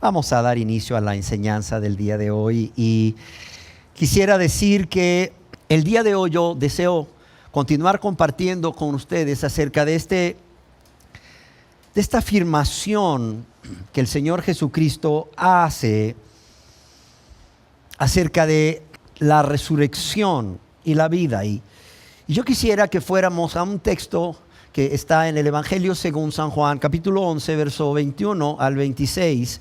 Vamos a dar inicio a la enseñanza del día de hoy y quisiera decir que el día de hoy yo deseo continuar compartiendo con ustedes acerca de esta afirmación que el Señor Jesucristo hace acerca de la resurrección y la vida. Y yo quisiera que fuéramos a un texto que está en el Evangelio según San Juan, capítulo 11, verso 21 al 26,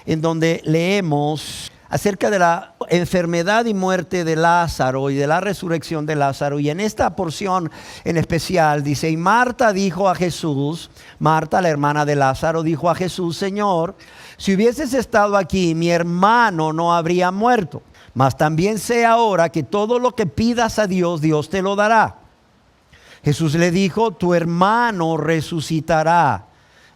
en donde leemos acerca de la enfermedad y muerte de Lázaro y de la resurrección de Lázaro. Y en esta porción en especial dice: y Marta dijo a Jesús, Marta, la hermana de Lázaro, dijo a Jesús: Señor, si hubieses estado aquí, mi hermano no habría muerto. Mas también sé ahora que todo lo que pidas a Dios, Dios te lo dará. Jesús le dijo: tu hermano resucitará.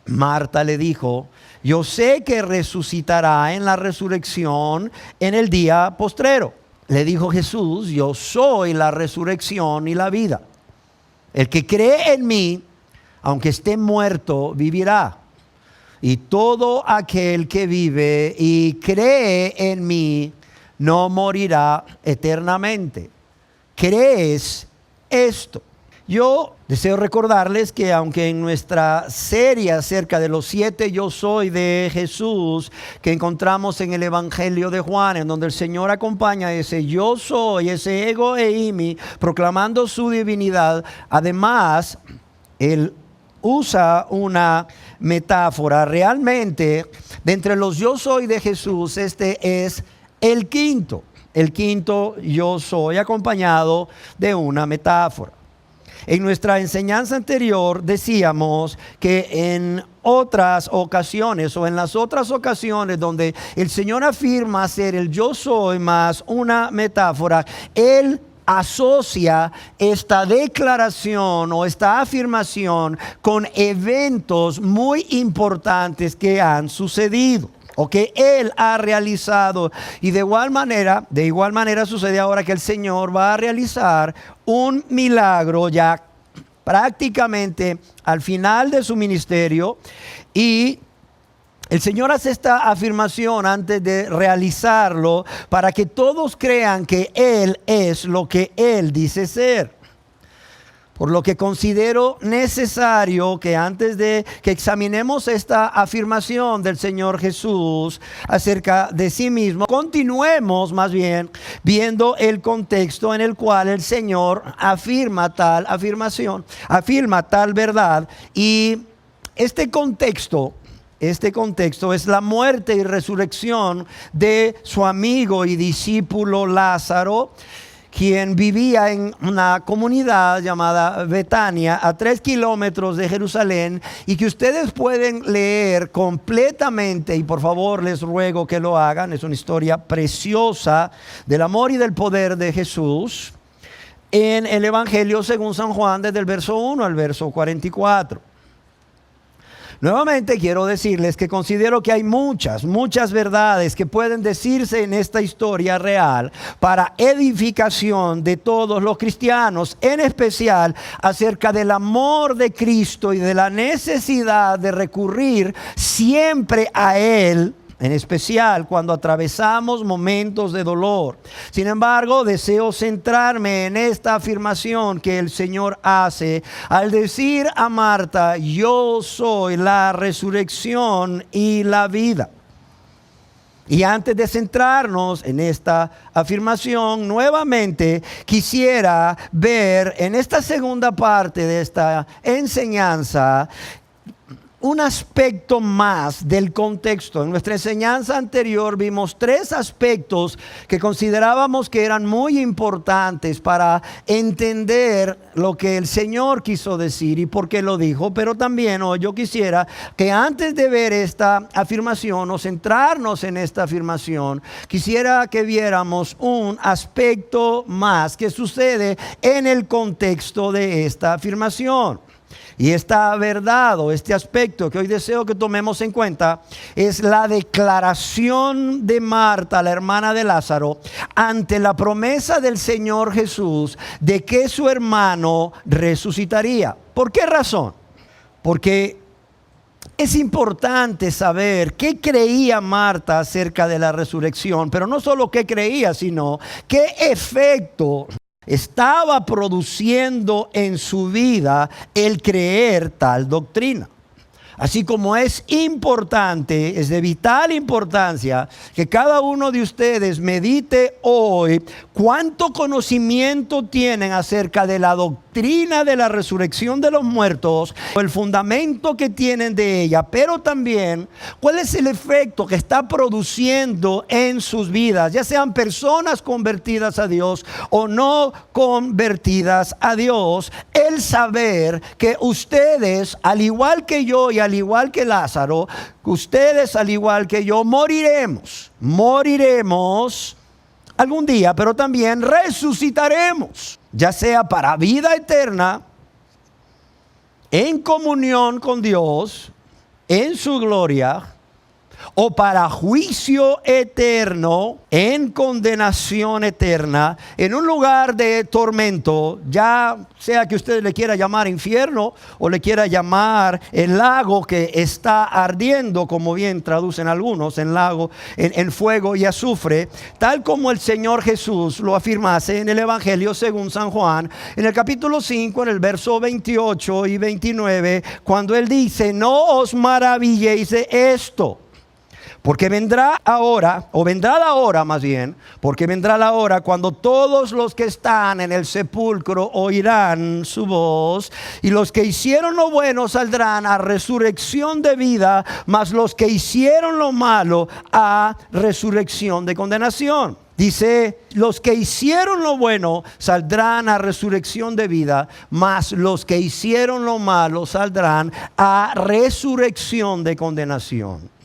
Marta le dijo: yo sé que resucitará en la resurrección en el día postrero. Le dijo Jesús: yo soy la resurrección y la vida. El que cree en mí, aunque esté muerto, vivirá. Y todo aquel que vive y cree en mí, no morirá eternamente. ¿Crees esto? Yo deseo recordarles que aunque en nuestra serie acerca de los 7 yo soy de Jesús que encontramos en el Evangelio de Juan, en donde el Señor acompaña ese yo soy, ese ego eimi, proclamando su divinidad, además Él usa una metáfora. Realmente, de entre los yo soy de Jesús, este es el quinto yo soy, acompañado de una metáfora. En nuestra enseñanza anterior decíamos que en otras ocasiones o en las otras ocasiones donde el Señor afirma ser el yo soy más una metáfora, Él asocia esta declaración o esta afirmación con eventos muy importantes que han sucedido o que Él ha realizado. Y de igual manera sucede ahora que el Señor va a realizar un milagro ya prácticamente al final de su ministerio. Y el Señor hace esta afirmación antes de realizarlo para que todos crean que Él es lo que Él dice ser. Por lo que considero necesario que antes de que examinemos esta afirmación del Señor Jesús acerca de sí mismo, continuemos más bien viendo el contexto en el cual el Señor afirma tal afirmación, afirma tal verdad. Y este contexto es la muerte y resurrección de su amigo y discípulo Lázaro, quien vivía en una comunidad llamada Betania, a 3 kilómetros de Jerusalén, y que ustedes pueden leer completamente, y por favor les ruego que lo hagan. Es una historia preciosa del amor y del poder de Jesús en el Evangelio según San Juan, desde el verso 1 al verso 44. Nuevamente quiero decirles que considero que hay muchas verdades que pueden decirse en esta historia real para edificación de todos los cristianos, en especial acerca del amor de Cristo y de la necesidad de recurrir siempre a Él, en especial cuando atravesamos momentos de dolor. Sin embargo, deseo centrarme en esta afirmación que el Señor hace al decir a Marta: yo soy la resurrección y la vida. Y antes de centrarnos en esta afirmación, nuevamente quisiera ver en esta segunda parte de esta enseñanza un aspecto más del contexto. En nuestra enseñanza anterior vimos 3 aspectos que considerábamos que eran muy importantes para entender lo que el Señor quiso decir y por qué lo dijo. Pero también hoy yo quisiera que antes de ver esta afirmación o centrarnos en esta afirmación, quisiera que viéramos un aspecto más que sucede en el contexto de esta afirmación. Y esta verdad o este aspecto que hoy deseo que tomemos en cuenta es la declaración de Marta, la hermana de Lázaro, ante la promesa del Señor Jesús de que su hermano resucitaría. ¿Por qué razón? Porque Es importante saber qué creía Marta acerca de la resurrección, pero no solo qué creía, sino qué efecto estaba produciendo en su vida el creer tal doctrina. Así como es importante, es de vital importancia que cada uno de ustedes medite hoy cuánto conocimiento tienen acerca de la doctrina de la resurrección de los muertos, el fundamento que tienen de ella, pero también cuál es el efecto que está produciendo en sus vidas, ya sean personas convertidas a Dios o no convertidas a Dios, el saber que ustedes, al igual que yo y al igual que Lázaro, ustedes al igual que yo moriremos algún día, pero también resucitaremos, ya sea para vida eterna, en comunión con Dios, en su gloria, o para juicio eterno, en condenación eterna, en un lugar de tormento, ya sea que usted le quiera llamar infierno o le quiera llamar el lago que está ardiendo, como bien traducen algunos, en lago, en fuego y azufre, tal como el Señor Jesús lo afirmase en el Evangelio según San Juan, en el capítulo 5, en el verso 28 y 29, cuando Él dice: no os maravilléis de esto, porque vendrá ahora, o vendrá la hora más bien, porque vendrá la hora cuando todos los que están en el sepulcro oirán su voz, y los que hicieron lo bueno saldrán a resurrección de vida, mas los que hicieron lo malo a resurrección de condenación. Dice: los que hicieron lo bueno saldrán a resurrección de vida, mas los que hicieron lo malo saldrán a resurrección de condenación.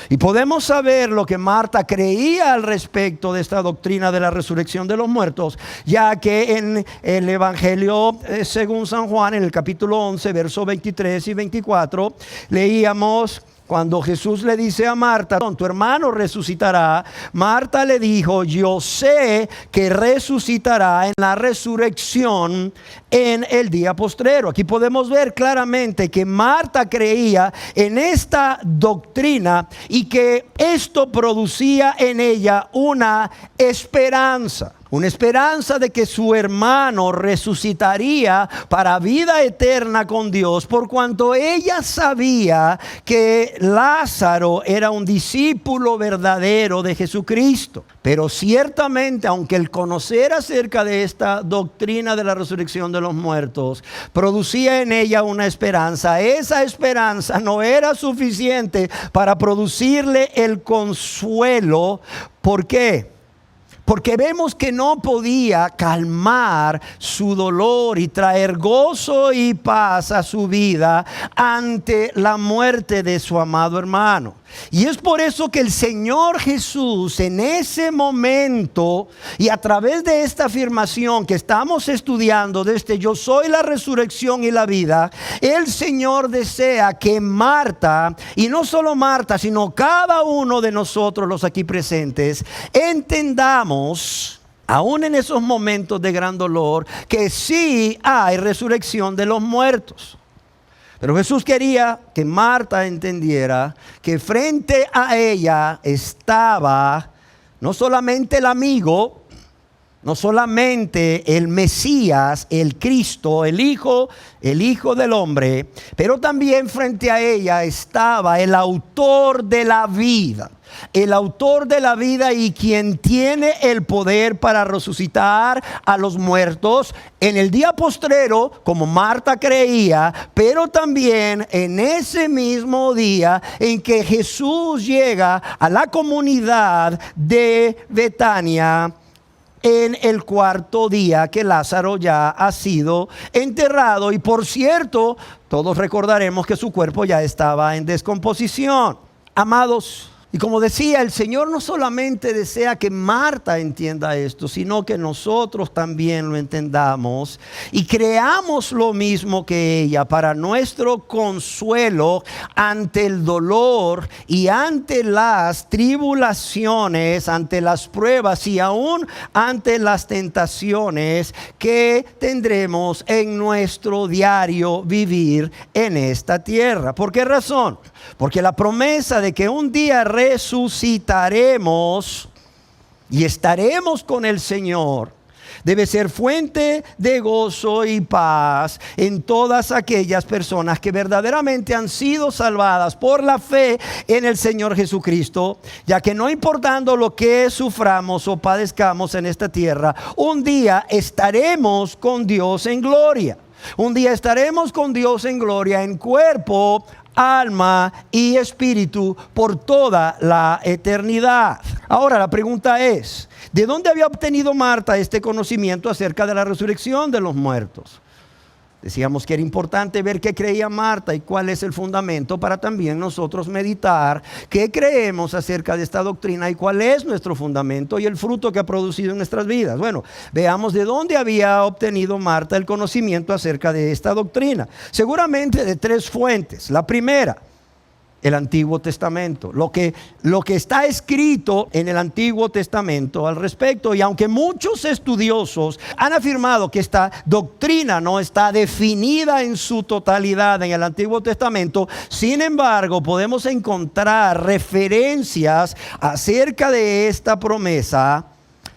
Y podemos saber lo que Marta creía al respecto de esta doctrina de la resurrección de los muertos, ya que en el Evangelio según San Juan, en el capítulo 11, versos 23 y 24, leíamos cuando Jesús le dice a Marta: tu hermano resucitará. Marta le dijo: yo sé que resucitará en la resurrección en el día postrero. Aquí podemos ver claramente que Marta creía en esta doctrina y que esto producía en ella una esperanza. Una esperanza de que su hermano resucitaría para vida eterna con Dios, por cuanto ella sabía que Lázaro era un discípulo verdadero de Jesucristo. Pero ciertamente, aunque el conocer acerca de esta doctrina de la resurrección de los muertos producía en ella una esperanza, esa esperanza no era suficiente para producirle el consuelo. ¿Por qué? Porque vemos que no podía calmar su dolor y traer gozo y paz a su vida ante la muerte de su amado hermano. Y es por eso que el Señor Jesús en ese momento, y a través de esta afirmación que estamos estudiando de este yo soy la resurrección y la vida, el Señor desea que Marta, y no solo Marta, sino cada uno de nosotros los aquí presentes, entendamos, aún en esos momentos de gran dolor, que sí hay resurrección de los muertos. Pero Jesús quería que Marta entendiera que frente a ella estaba no solamente el amigo, no solamente el Mesías, el Cristo, el Hijo del hombre, pero también frente a ella estaba el autor de la vida. El autor de la vida y quien tiene el poder para resucitar a los muertos en el día postrero, como Marta creía, pero también en ese mismo día en que Jesús llega a la comunidad de Betania, en el cuarto día que Lázaro ya ha sido enterrado. Y por cierto, todos recordaremos que su cuerpo ya estaba en descomposición. Amados, y como decía, el Señor no solamente desea que Marta entienda esto, sino que nosotros también lo entendamos y creamos lo mismo que ella para nuestro consuelo ante el dolor y ante las tribulaciones, ante las pruebas y aún ante las tentaciones que tendremos en nuestro diario vivir en esta tierra. ¿Por qué razón? Porque la promesa de que un día resucitaremos y estaremos con el Señor debe ser fuente de gozo y paz en todas aquellas personas que verdaderamente han sido salvadas por la fe en el Señor Jesucristo, ya que no importando lo que suframos o padezcamos en esta tierra, un día estaremos con Dios en gloria. Un día estaremos con Dios en gloria en cuerpo, alma y espíritu por toda la eternidad. Ahora la pregunta es, ¿de dónde había obtenido Marta este conocimiento acerca de la resurrección de los muertos? Decíamos que era importante ver qué creía Marta y cuál es el fundamento para también nosotros meditar qué creemos acerca de esta doctrina y cuál es nuestro fundamento y el fruto que ha producido en nuestras vidas. Bueno, veamos de dónde había obtenido Marta el conocimiento acerca de esta doctrina. Seguramente de tres fuentes. La primera, el Antiguo Testamento, lo que está escrito en el Antiguo Testamento al respecto. Y aunque muchos estudiosos han afirmado que esta doctrina no está definida en su totalidad en el Antiguo Testamento, sin embargo podemos encontrar referencias acerca de esta promesa,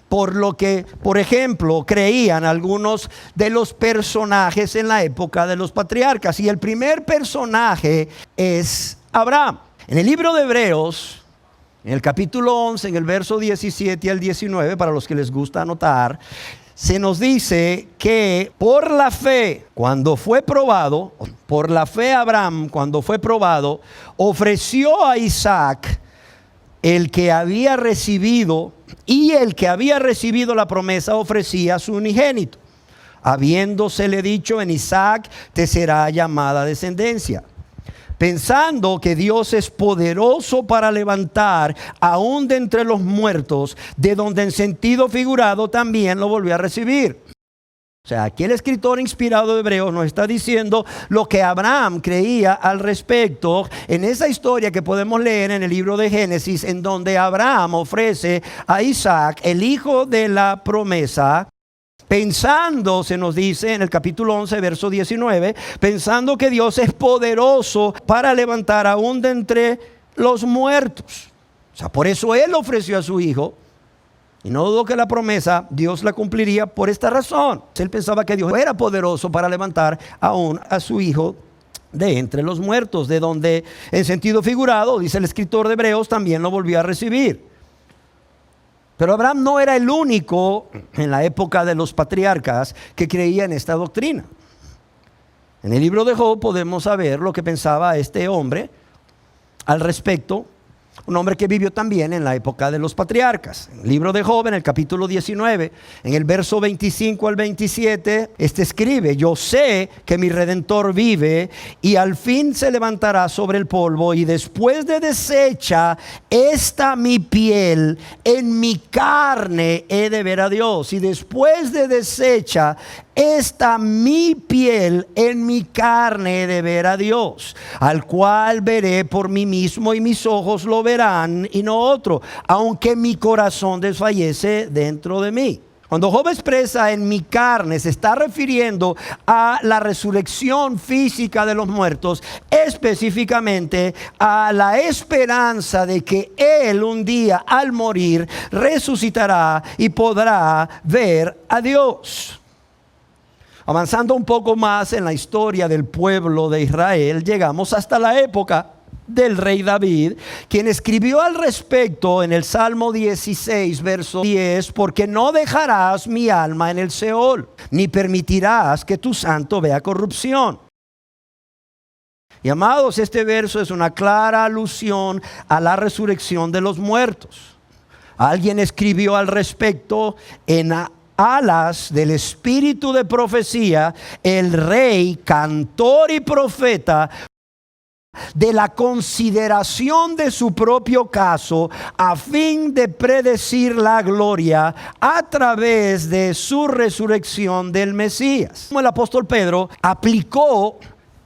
por lo que, por ejemplo, creían algunos de los personajes en la época de los patriarcas. Y el primer personaje es Abraham. En el libro de Hebreos, en el capítulo 11, en el verso 17 al 19, para los que les gusta anotar, se nos dice que por la fe, cuando fue probado, por la fe Abraham, cuando fue probado, ofreció a Isaac el que había recibido, y el que había recibido la promesa ofrecía a su unigénito, habiéndosele dicho: en Isaac te será llamada descendencia. Pensando que Dios es poderoso para levantar aún de entre los muertos, de donde en sentido figurado también lo volvió a recibir. O sea, aquí el escritor inspirado de Hebreos nos está diciendo lo que Abraham creía al respecto en esa historia que podemos leer en el libro de Génesis, en donde Abraham ofrece a Isaac, el hijo de la promesa, pensando, se nos dice en el capítulo 11, verso 19, pensando que Dios es poderoso para levantar aún de entre los muertos. O sea, por eso él ofreció a su hijo. Y no dudo que la promesa Dios la cumpliría por esta razón. Él pensaba que Dios era poderoso para levantar aún a su hijo de entre los muertos, de donde en sentido figurado, dice el escritor de Hebreos, también lo volvió a recibir. Pero Abraham no era el único en la época de los patriarcas que creía en esta doctrina. En el libro de Job podemos saber lo que pensaba este hombre al respecto. Un hombre que vivió también en la época de los patriarcas. En el libro de Job, en el capítulo 19, en el verso 25 al 27, escribe: yo sé que mi Redentor vive y al fin se levantará sobre el polvo, y después de deshecha esta mi piel, en mi carne he de ver a Dios. Y después de deshecha esta mi piel, en mi carne he de ver a Dios, al cual veré por mí mismo, y mis ojos lo verán y no otro, aunque mi corazón desfallece dentro de mí. Cuando Job expresa en mi carne, se está refiriendo a la resurrección física de los muertos, específicamente a la esperanza de que él un día al morir resucitará y podrá ver a Dios. Avanzando un poco más en la historia del pueblo de Israel, llegamos hasta la época del rey David, quien escribió al respecto en el Salmo 16, verso 10: porque no dejarás mi alma en el Seol, ni permitirás que tu santo vea corrupción. Y amados, este verso es una clara alusión a la resurrección de los muertos. Alguien escribió al respecto: en alas del espíritu de profecía, el rey, cantor y profeta, de la consideración de su propio caso, a fin de predecir la gloria a través de su resurrección del Mesías. Como el apóstol Pedro aplicó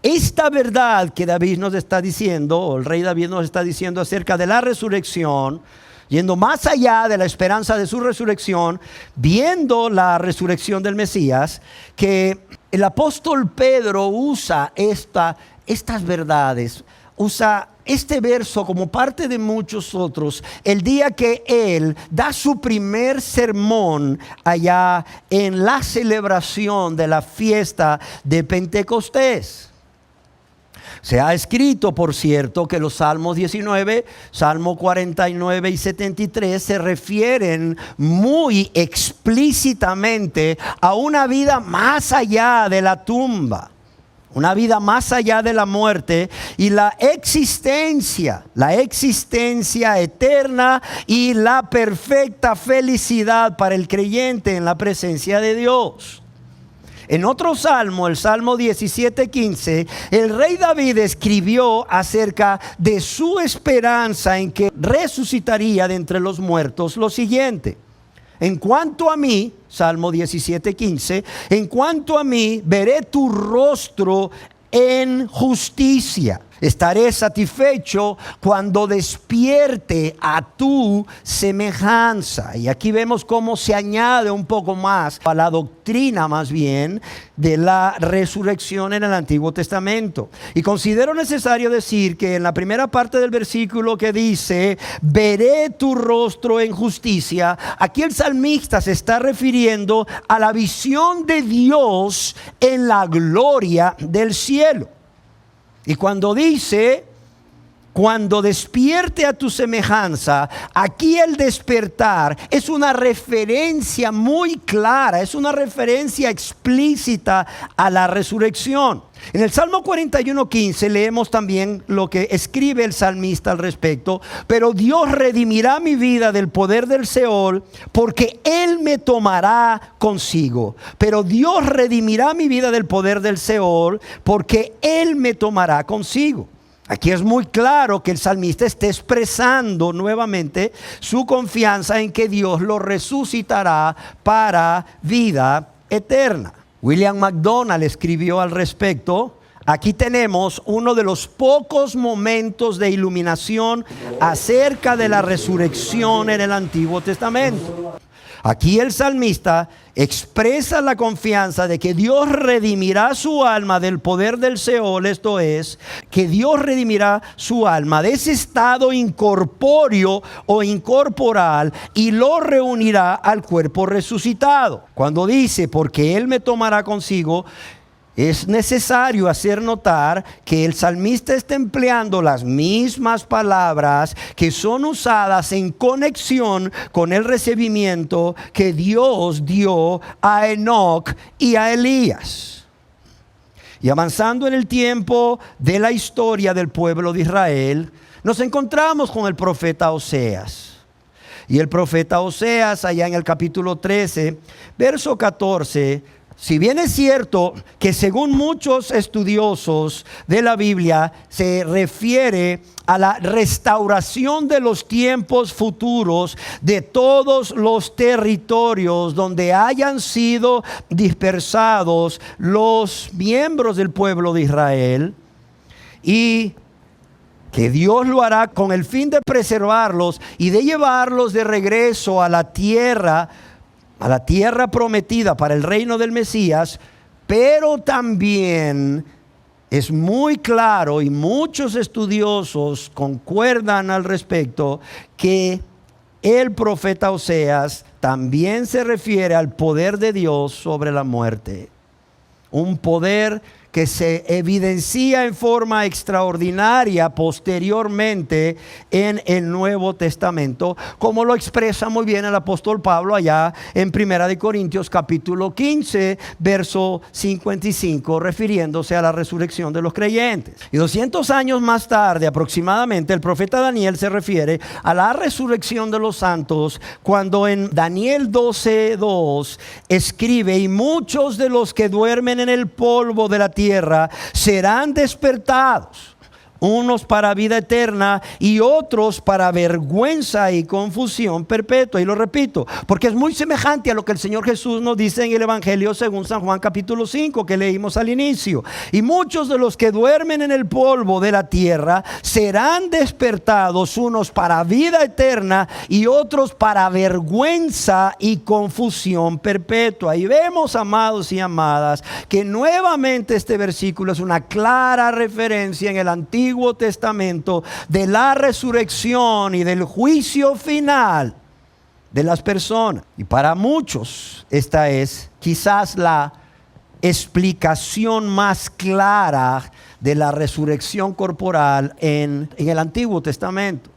esta verdad que David nos está diciendo, o el rey David nos está diciendo acerca de la resurrección, yendo más allá de la esperanza de su resurrección, viendo la resurrección del Mesías, que el apóstol Pedro usa estas verdades, usa este verso como parte de muchos otros el día que él da su primer sermón allá en la celebración de la fiesta de Pentecostés. Se ha escrito, por cierto, que los Salmos 19, Salmo 49 y 73 se refieren muy explícitamente a una vida más allá de la tumba, una vida más allá de la muerte y la existencia eterna y la perfecta felicidad para el creyente en la presencia de Dios. En otro salmo, el Salmo 17:15, el rey David escribió acerca de su esperanza en que resucitaría de entre los muertos lo siguiente: en cuanto a mí, Salmo 17:15, en cuanto a mí, veré tu rostro en justicia. Estaré satisfecho cuando despierte a tu semejanza. Y aquí vemos cómo se añade un poco más a la doctrina, más bien, de la resurrección en el Antiguo Testamento. Y considero necesario decir que en la primera parte del versículo que dice, veré tu rostro en justicia, aquí el salmista se está refiriendo a la visión de Dios en la gloria del cielo. Y cuando dice, cuando despierte a tu semejanza, aquí el despertar es una referencia muy clara, es una referencia explícita a la resurrección. En el Salmo 41:15 leemos también lo que escribe el salmista al respecto: pero Dios redimirá mi vida del poder del Seol, porque Él me tomará consigo. Pero Dios redimirá mi vida del poder del Seol, porque Él me tomará consigo. Aquí es muy claro que el salmista está expresando nuevamente su confianza en que Dios lo resucitará para vida eterna. William MacDonald escribió al respecto: aquí tenemos uno de los pocos momentos de iluminación acerca de la resurrección en el Antiguo Testamento. Aquí el salmista expresa la confianza de que Dios redimirá su alma del poder del Seol, esto es, que Dios redimirá su alma de ese estado incorpóreo o incorporal y lo reunirá al cuerpo resucitado. Cuando dice, porque Él me tomará consigo, es necesario hacer notar que el salmista está empleando las mismas palabras que son usadas en conexión con el recibimiento que Dios dio a Enoc y a Elías. Y avanzando en el tiempo de la historia del pueblo de Israel, nos encontramos con el profeta Oseas. Y el profeta Oseas, allá en el capítulo 13, verso 14, si bien es cierto que según muchos estudiosos de la Biblia se refiere a la restauración de los tiempos futuros de todos los territorios donde hayan sido dispersados los miembros del pueblo de Israel, y que Dios lo hará con el fin de preservarlos y de llevarlos de regreso a la tierra prometida para el reino del Mesías, pero también es muy claro y muchos estudiosos concuerdan al respecto que el profeta Oseas también se refiere al poder de Dios sobre la muerte, un poder que se evidencia en forma extraordinaria posteriormente en el Nuevo Testamento, como lo expresa muy bien el apóstol Pablo allá en 1 Corintios capítulo 15, verso 55, refiriéndose a la resurrección de los creyentes. Y 200 años más tarde aproximadamente, el profeta Daniel se refiere a la resurrección de los santos cuando en Daniel 12:2 escribe: y muchos de los que duermen en el polvo de la tierra serán despertados, unos para vida eterna y otros para vergüenza y confusión perpetua. Y lo repito, porque es muy semejante a lo que el Señor Jesús nos dice en el Evangelio según San Juan capítulo 5 que leímos al inicio: y muchos de los que duermen en el polvo de la tierra serán despertados, unos para vida eterna y otros para vergüenza y confusión perpetua. Y vemos, amados y amadas, que nuevamente este versículo es una clara referencia en el Antiguo Antiguo Testamento de la resurrección y del juicio final de las personas. Y para muchos esta es quizás la explicación más clara de la resurrección corporal en el Antiguo Testamento.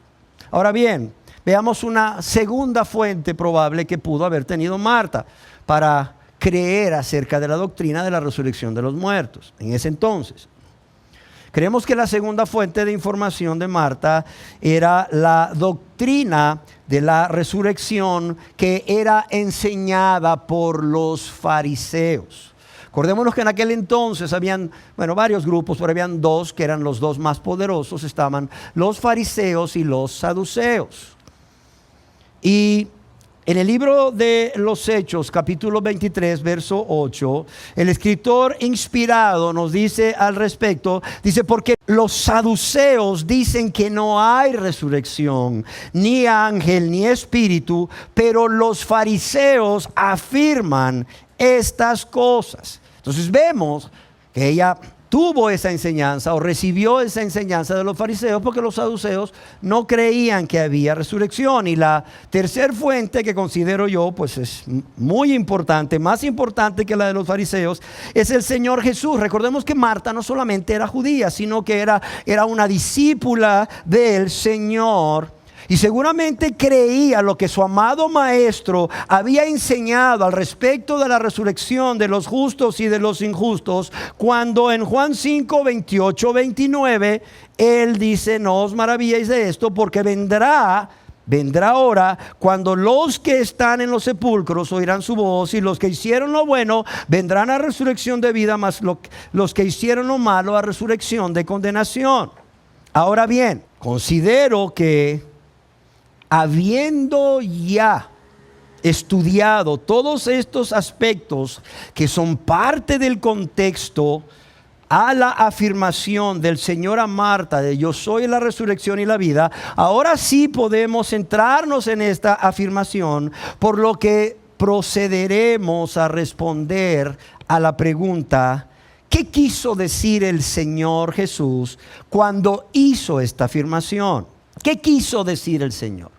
Ahora bien, veamos una segunda fuente probable que pudo haber tenido Marta para creer acerca de la doctrina de la resurrección de los muertos en ese entonces. Creemos que la segunda fuente de información de Marta era la doctrina de la resurrección que era enseñada por los fariseos. Acordémonos que en aquel entonces habían, varios grupos, pero habían dos que eran los dos más poderosos. Estaban los fariseos y los saduceos. Y en el libro de los Hechos, capítulo 23, verso 8, el escritor inspirado nos dice al respecto, dice, porque los saduceos dicen que no hay resurrección, ni ángel, ni espíritu, pero los fariseos afirman estas cosas. Entonces vemos que ella tuvo esa enseñanza o recibió esa enseñanza de los fariseos porque los saduceos no creían que había resurrección. Y la tercera fuente que considero yo, pues es muy importante, más importante que la de los fariseos, es el Señor Jesús. Recordemos que Marta no solamente era judía, sino que era una discípula del Señor. Y seguramente creía lo que su amado maestro había enseñado al respecto de la resurrección de los justos y de los injustos, cuando en Juan 5, 28, 29, él dice, no os maravilléis de esto, porque vendrá hora cuando los que están en los sepulcros oirán su voz, y los que hicieron lo bueno vendrán a resurrección de vida, mas los que hicieron lo malo a resurrección de condenación. Ahora bien, considero que habiendo ya estudiado todos estos aspectos que son parte del contexto a la afirmación del Señor a Marta de yo soy la resurrección y la vida, ahora sí podemos centrarnos en esta afirmación, por lo que procederemos a responder a la pregunta: ¿qué quiso decir el Señor Jesús cuando hizo esta afirmación? ¿Qué quiso decir el Señor?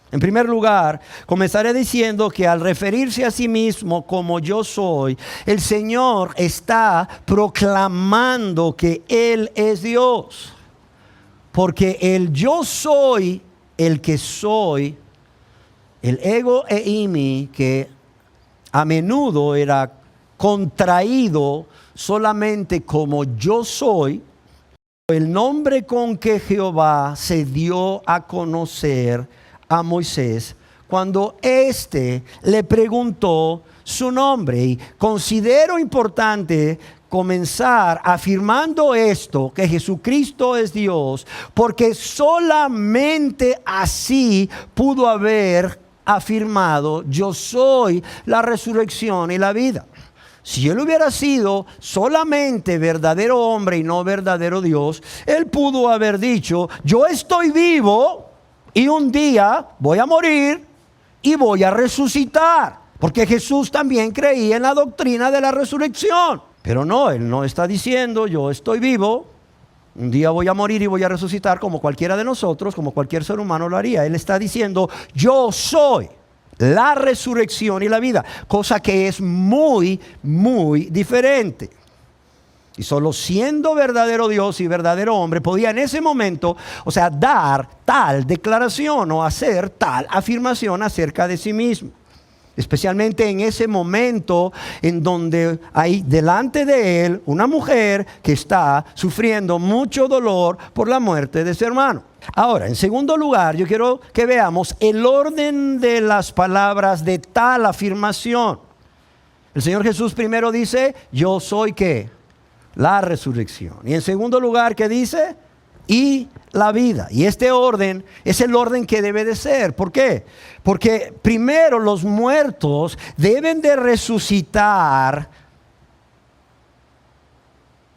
En primer lugar, comenzaré diciendo que al referirse a sí mismo como yo soy, el Señor está proclamando que Él es Dios. Porque el yo soy, el que soy, el ego eimi, que a menudo era contraído solamente como yo soy, el nombre con que Jehová se dio a conocer a Moisés cuando éste le preguntó su nombre. Y considero importante comenzar afirmando esto, que Jesucristo es Dios, porque solamente así pudo haber afirmado: yo soy la resurrección y la vida. Si él hubiera sido solamente verdadero hombre y no verdadero Dios, él pudo haber dicho: yo estoy vivo y un día voy a morir y voy a resucitar. Porque Jesús también creía en la doctrina de la resurrección. Pero no, él no está diciendo: yo estoy vivo, un día voy a morir y voy a resucitar, como cualquiera de nosotros, como cualquier ser humano lo haría. Él está diciendo: yo soy la resurrección y la vida, cosa que es muy, muy diferente. Y solo siendo verdadero Dios y verdadero hombre podía en ese momento, dar tal declaración o hacer tal afirmación acerca de sí mismo. Especialmente en ese momento en donde hay delante de él una mujer que está sufriendo mucho dolor por la muerte de su hermano. Ahora, en segundo lugar, yo quiero que veamos el orden de las palabras de tal afirmación. El Señor Jesús primero dice: yo soy ¿qué? La resurrección. Y en segundo lugar, ¿qué dice? Y la vida. Y este orden es el orden que debe de ser. ¿Por qué? Porque primero los muertos deben de resucitar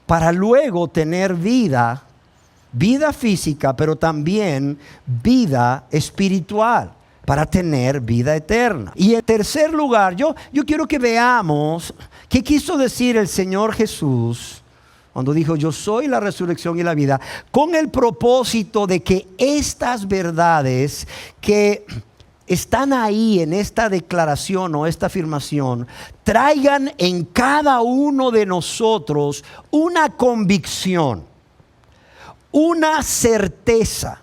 para luego tener vida física, pero también vida espiritual, para tener vida eterna. Y en tercer lugar, yo quiero que veamos qué quiso decir el Señor Jesús cuando dijo yo soy la resurrección y la vida, con el propósito de que estas verdades que están ahí en esta declaración o esta afirmación traigan en cada uno de nosotros una convicción, una certeza,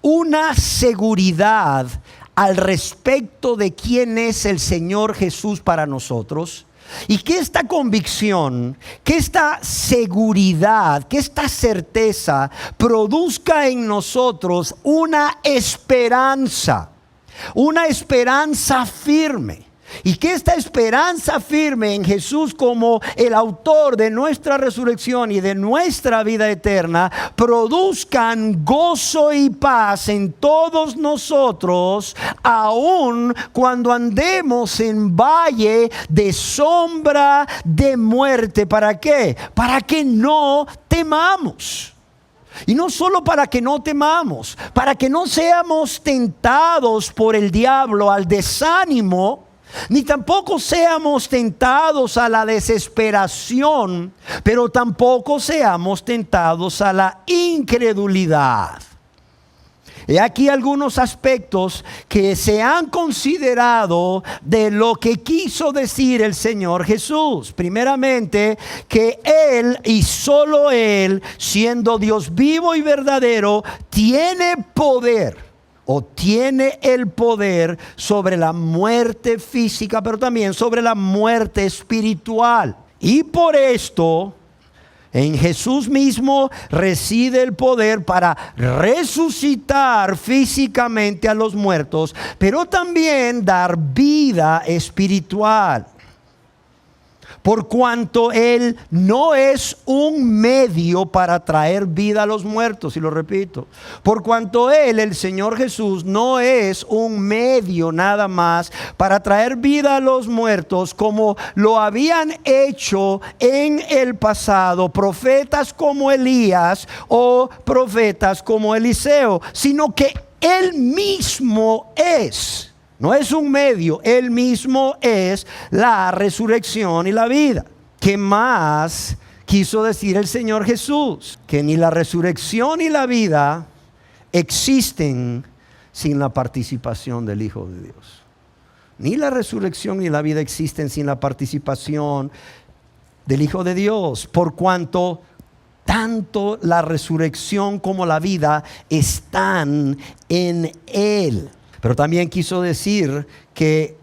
una seguridad al respecto de quién es el Señor Jesús para nosotros. Y que esta convicción, que esta seguridad, que esta certeza produzca en nosotros una esperanza firme. Y que esta esperanza firme en Jesús como el autor de nuestra resurrección y de nuestra vida eterna produzcan gozo y paz en todos nosotros, aun cuando andemos en valle de sombra de muerte. ¿Para qué? Para que no temamos. Y no solo para que no temamos, para que no seamos tentados por el diablo al desánimo, ni tampoco seamos tentados a la desesperación, pero tampoco seamos tentados a la incredulidad. He aquí algunos aspectos que se han considerado de lo que quiso decir el Señor Jesús. Primeramente, que Él y solo Él, siendo Dios vivo y verdadero, tiene poder. O tiene el poder sobre la muerte física, pero también sobre la muerte espiritual. Y por esto, en Jesús mismo reside el poder para resucitar físicamente a los muertos, pero también dar vida espiritual. Por cuanto Él no es un medio para traer vida a los muertos, y lo repito, por cuanto Él, el Señor Jesús, no es un medio nada más para traer vida a los muertos, como lo habían hecho en el pasado profetas como Elías o profetas como Eliseo, sino que Él mismo es. No es un medio, Él mismo es la resurrección y la vida. ¿Qué más quiso decir el Señor Jesús? Que ni la resurrección ni la vida existen sin la participación del Hijo de Dios. Ni la resurrección ni la vida existen sin la participación del Hijo de Dios, por cuanto tanto la resurrección como la vida están en Él. Pero también quiso decir que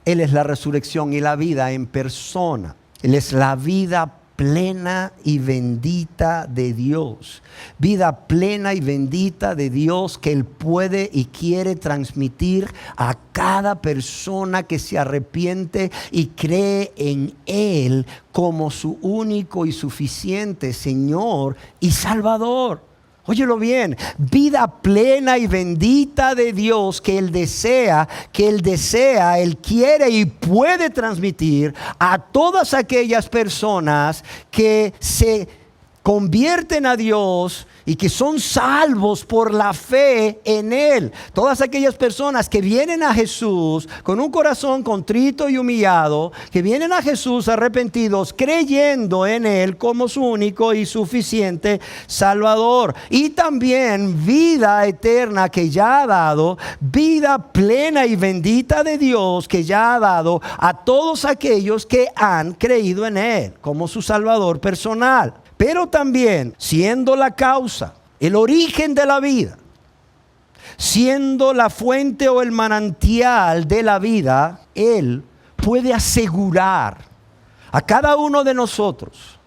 Él es la resurrección y la vida en persona. Él es la vida plena y bendita de Dios. Vida plena y bendita de Dios que Él puede y quiere transmitir a cada persona que se arrepiente y cree en Él como su único y suficiente Señor y Salvador. Óyelo bien, vida plena y bendita de Dios que Él desea, Él quiere y puede transmitir a todas aquellas personas que se convierten a Dios y que son salvos por la fe en Él. Todas aquellas personas que vienen a Jesús con un corazón contrito y humillado, que vienen a Jesús arrepentidos, creyendo en Él como su único y suficiente Salvador. Y también vida eterna que ya ha dado, vida plena y bendita de Dios que ya ha dado a todos aquellos que han creído en Él como su Salvador personal. Pero también, siendo la causa, el origen de la vida, siendo la fuente o el manantial de la vida, Él puede asegurar a cada uno de nosotros,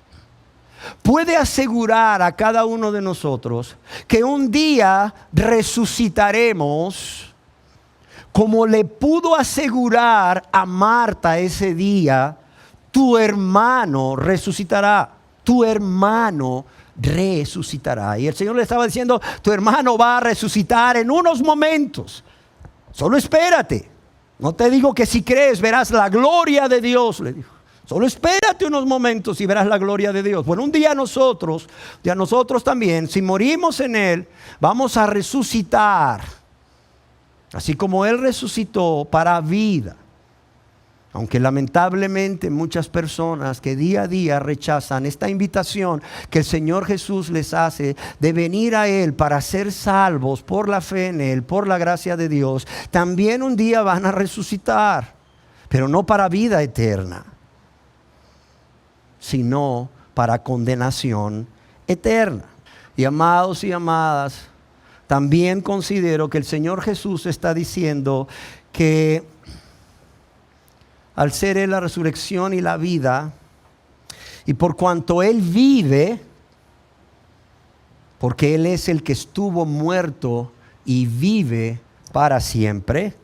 que un día resucitaremos, como le pudo asegurar a Marta ese día: tu hermano resucitará. Tu hermano resucitará. Y el Señor le estaba diciendo: tu hermano va a resucitar en unos momentos. Solo espérate. No te digo que si crees verás la gloria de Dios, le dijo. Solo espérate unos momentos y verás la gloria de Dios. Bueno, un día nosotros también, si morimos en Él, vamos a resucitar. Así como Él resucitó para vida. Aunque lamentablemente muchas personas que día a día rechazan esta invitación que el Señor Jesús les hace de venir a Él para ser salvos por la fe en Él, por la gracia de Dios, también un día van a resucitar, pero no para vida eterna, sino para condenación eterna. Y amados y amadas, también considero que el Señor Jesús está diciendo que al ser Él la resurrección y la vida, y por cuanto Él vive, porque Él es el que estuvo muerto y vive para siempre,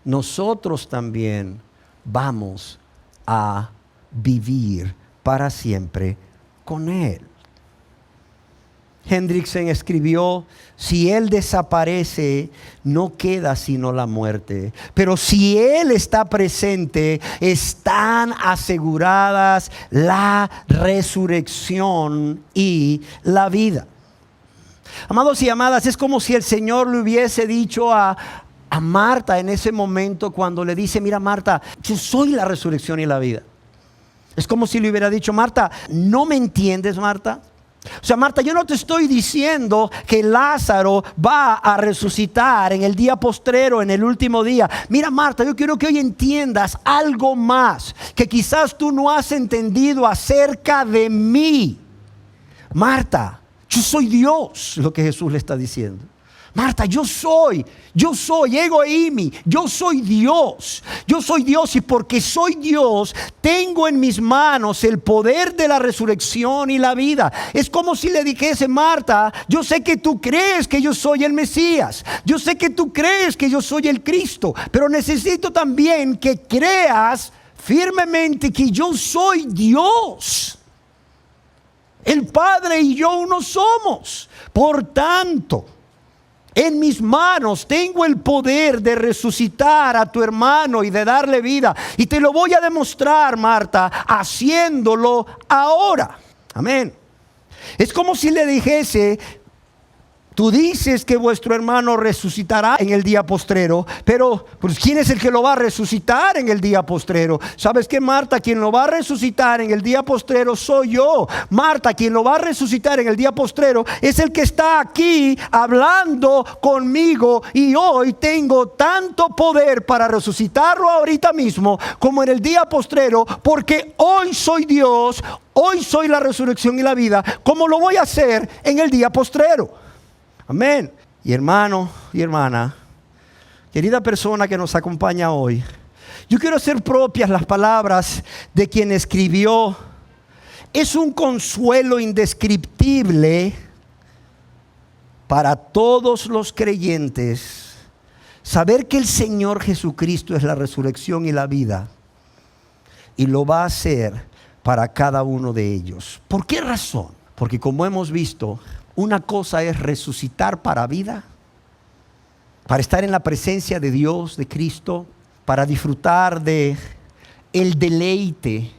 nosotros también vamos a vivir para siempre con Él. Hendrickson escribió: si Él desaparece, no queda sino la muerte. Pero si Él está presente, están aseguradas la resurrección y la vida. Amados y amadas, es como si el Señor le hubiese dicho a Marta en ese momento cuando le dice: mira, Marta, yo soy la resurrección y la vida. Es como si le hubiera dicho: Marta, ¿no me entiendes, Marta? O sea, Marta, yo no te estoy diciendo que Lázaro va a resucitar en el día postrero, en el último día. Mira, Marta, yo quiero que hoy entiendas algo más que quizás tú no has entendido acerca de mí. Marta, yo soy Dios, lo que Jesús le está diciendo. Marta, yo soy ego eimi, yo soy Dios y porque soy Dios tengo en mis manos el poder de la resurrección y la vida. Es como si le dijese: Marta, yo sé que tú crees que yo soy el Mesías, yo sé que tú crees que yo soy el Cristo, pero necesito también que creas firmemente que yo soy Dios. El Padre y yo uno somos. Por tanto, en mis manos tengo el poder de resucitar a tu hermano y de darle vida. Y te lo voy a demostrar, Marta, haciéndolo ahora. Amén. Es como si le dijese: tú dices que vuestro hermano resucitará en el día postrero, pero pues, ¿quién es el que lo va a resucitar en el día postrero? ¿Sabes qué, Marta? Quien lo va a resucitar en el día postrero soy yo. Marta, quien lo va a resucitar en el día postrero es el que está aquí hablando conmigo, y hoy tengo tanto poder para resucitarlo ahorita mismo como en el día postrero, porque hoy soy Dios, hoy soy la resurrección y la vida, como lo voy a hacer en el día postrero. Amén. Y hermano y hermana, querida persona que nos acompaña hoy, yo quiero hacer propias las palabras de quien escribió: es un consuelo indescriptible para todos los creyentes saber que el Señor Jesucristo es la resurrección y la vida, y lo va a hacer para cada uno de ellos. ¿Por qué razón? Porque como hemos visto, una cosa es resucitar para vida, para estar en la presencia de Dios, de Cristo, para disfrutar de el deleite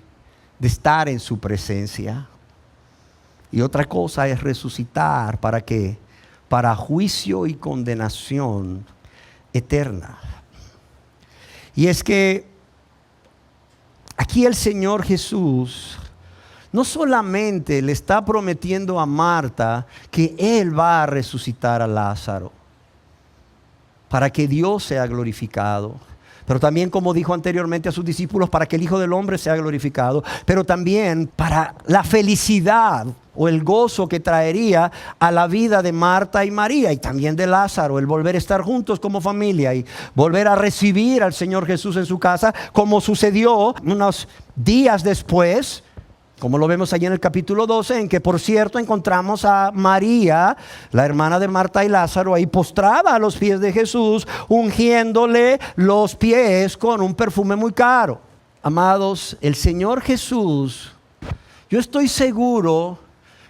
de estar en su presencia. Y otra cosa es resucitar ¿para qué? Para juicio y condenación eterna. Y es que aquí el Señor Jesús no solamente le está prometiendo a Marta que Él va a resucitar a Lázaro para que Dios sea glorificado, pero también, como dijo anteriormente a sus discípulos, para que el Hijo del Hombre sea glorificado, pero también para la felicidad o el gozo que traería a la vida de Marta y María, y también de Lázaro, el volver a estar juntos como familia y volver a recibir al Señor Jesús en su casa, como sucedió unos días después, como lo vemos allí en el capítulo 12, en que por cierto encontramos a María, la hermana de Marta y Lázaro, ahí postrada a los pies de Jesús, ungiéndole los pies con un perfume muy caro. Amados, el Señor Jesús, yo estoy seguro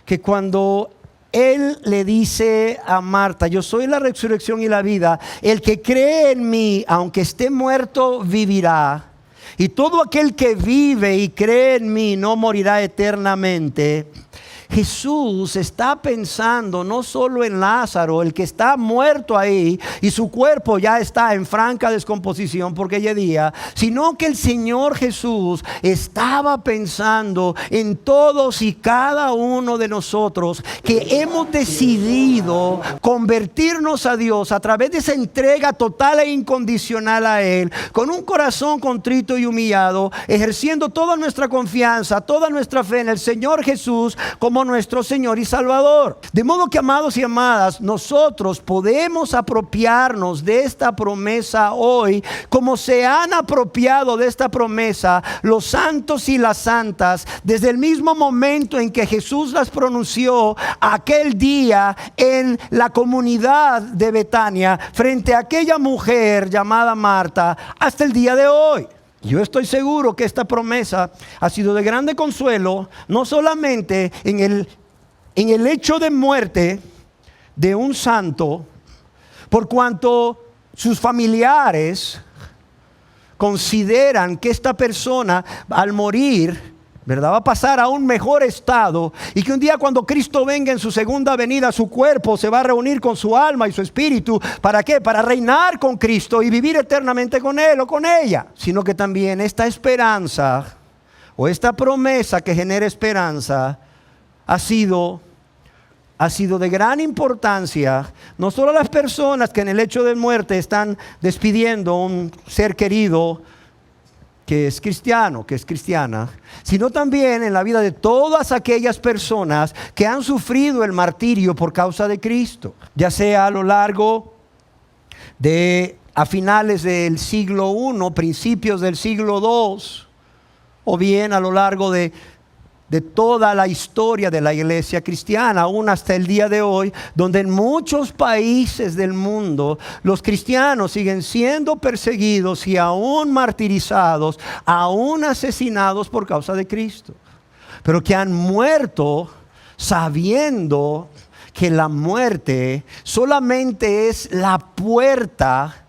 que cuando Él le dice a Marta: yo soy la resurrección y la vida, el que cree en mí, aunque esté muerto, vivirá. Y todo aquel que vive y cree en mí no morirá eternamente. Jesús está pensando no solo en Lázaro, el que está muerto ahí y su cuerpo ya está en franca descomposición porque ya día, sino que el Señor Jesús estaba pensando en todos y cada uno de nosotros que hemos decidido convertirnos a Dios a través de esa entrega total e incondicional a Él, con un corazón contrito y humillado, ejerciendo toda nuestra confianza, toda nuestra fe en el Señor Jesús como nuestro Señor y Salvador. De modo que, amados y amadas, nosotros podemos apropiarnos de esta promesa hoy, como se han apropiado de esta promesa los santos y las santas desde el mismo momento en que Jesús las pronunció aquel día en la comunidad de Betania frente a aquella mujer llamada Marta hasta el día de hoy. Yo estoy seguro que esta promesa ha sido de grande consuelo, no solamente en el hecho de muerte de un santo, por cuanto sus familiares consideran que esta persona al morir, ¿verdad?, va a pasar a un mejor estado, y que un día cuando Cristo venga en su segunda venida, su cuerpo se va a reunir con su alma y su espíritu. ¿Para qué? Para reinar con Cristo y vivir eternamente con Él o con ella. Sino que también esta esperanza o esta promesa que genera esperanza ha sido de gran importancia, no solo a las personas que en el hecho de muerte están despidiendo a un ser querido que es cristiano, que es cristiana, sino también en la vida de todas aquellas personas que han sufrido el martirio por causa de Cristo, ya sea a lo largo a finales del siglo I, principios del siglo II, o bien a lo largo de toda la historia de la iglesia cristiana, aún hasta el día de hoy, donde en muchos países del mundo los cristianos siguen siendo perseguidos y aún martirizados, aún asesinados por causa de Cristo, pero que han muerto sabiendo que la muerte solamente es la puerta